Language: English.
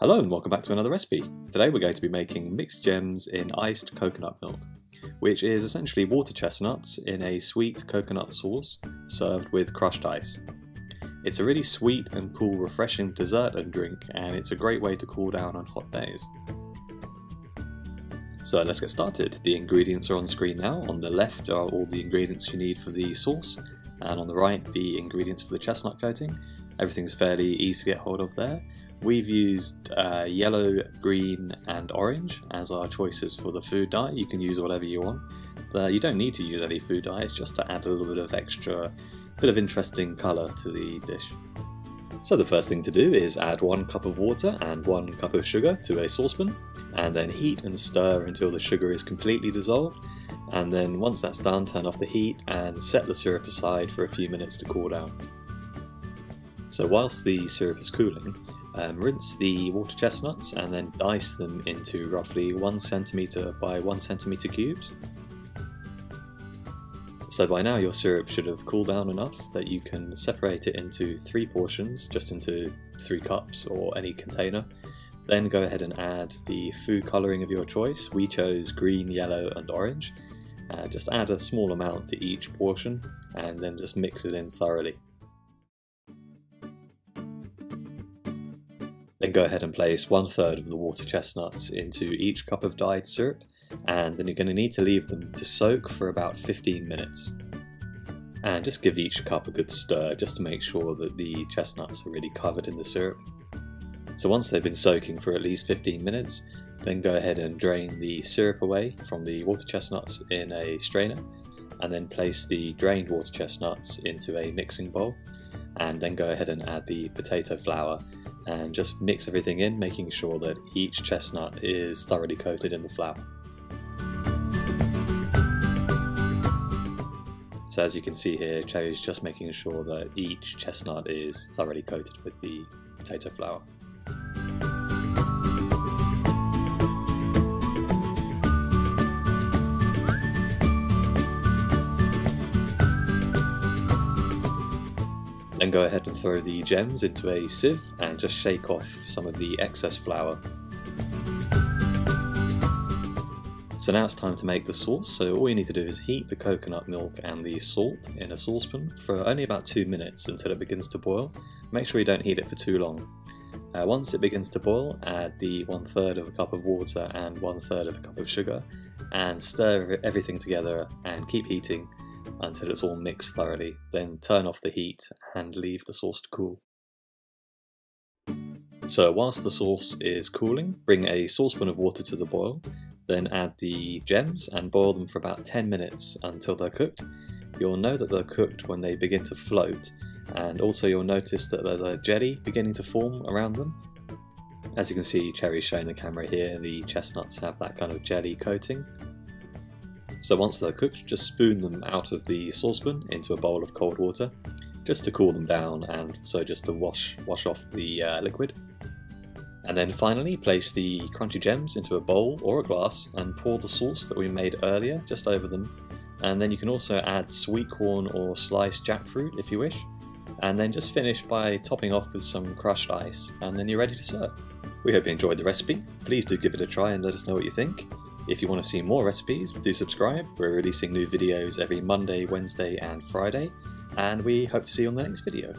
Hello and welcome back to another recipe. Today we're going to be making mixed gems in iced coconut milk, which is essentially water chestnuts in a sweet coconut sauce served with crushed ice. It's a really sweet and cool, refreshing dessert and drink, and it's a great way to cool down on hot days. So let's get started. The ingredients are on screen now. On the left are all the ingredients you need for the sauce, and on the right the ingredients for the chestnut coating. Everything's fairly easy to get hold of there. We've used yellow, green and orange as our choices for the food dye. You can use whatever you want. You don't need to use any food dye, it's just to add a little bit of extra, bit of interesting colour to the dish. So the first thing to do is add 1 cup of water and 1 cup of sugar to a saucepan, and then heat and stir until the sugar is completely dissolved. And then once that's done, turn off the heat and set the syrup aside for a few minutes to cool down. So whilst the syrup is cooling, rinse the water chestnuts and then dice them into roughly 1 cm by 1 cm cubes. So by now your syrup should have cooled down enough that you can separate it into 3 portions, just into 3 cups or any container. Then go ahead and add the food colouring of your choice. We chose green, yellow and orange. Just add a small amount to each portion and then just mix it in thoroughly. Then go ahead and place 1/3 of the water chestnuts into each cup of dyed syrup, and then you're going to need to leave them to soak for about 15 minutes. And just give each cup a good stir just to make sure that the chestnuts are really covered in the syrup. So once they've been soaking for at least 15 minutes, then go ahead and drain the syrup away from the water chestnuts in a strainer, and then place the drained water chestnuts into a mixing bowl, and then go ahead and add the potato flour and just mix everything in, making sure that each chestnut is thoroughly coated in the flour. So as you can see here, Cherry's just making sure that each chestnut is thoroughly coated with the potato flour. Then go ahead and throw the gems into a sieve and just shake off some of the excess flour. So now it's time to make the sauce. So all you need to do is heat the coconut milk and the salt in a saucepan for only about 2 minutes until it begins to boil. Make sure you don't heat it for too long. Once it begins to boil, add the 1/3 of a cup of water and 1/3 of a cup of sugar, and stir everything together and keep heating until it's all mixed thoroughly. Then turn off the heat and leave the sauce to cool. So whilst the sauce is cooling, bring a saucepan of water to the boil, then add the gems and boil them for about 10 minutes until they're cooked. You'll know that they're cooked when they begin to float, and also you'll notice that there's a jelly beginning to form around them. As you can see, Cherry's showing the camera here, the chestnuts have that kind of jelly coating. So once they're cooked, just spoon them out of the saucepan into a bowl of cold water, just to cool them down and so just to wash off the liquid. And then finally place the crunchy gems into a bowl or a glass and pour the sauce that we made earlier just over them. And then you can also add sweet corn or sliced jackfruit if you wish. And then just finish by topping off with some crushed ice, and then you're ready to serve. We hope you enjoyed the recipe. Please do give it a try and let us know what you think. If you want to see more recipes, do subscribe. We're releasing new videos every Monday, Wednesday and Friday, and we hope to see you on the next video.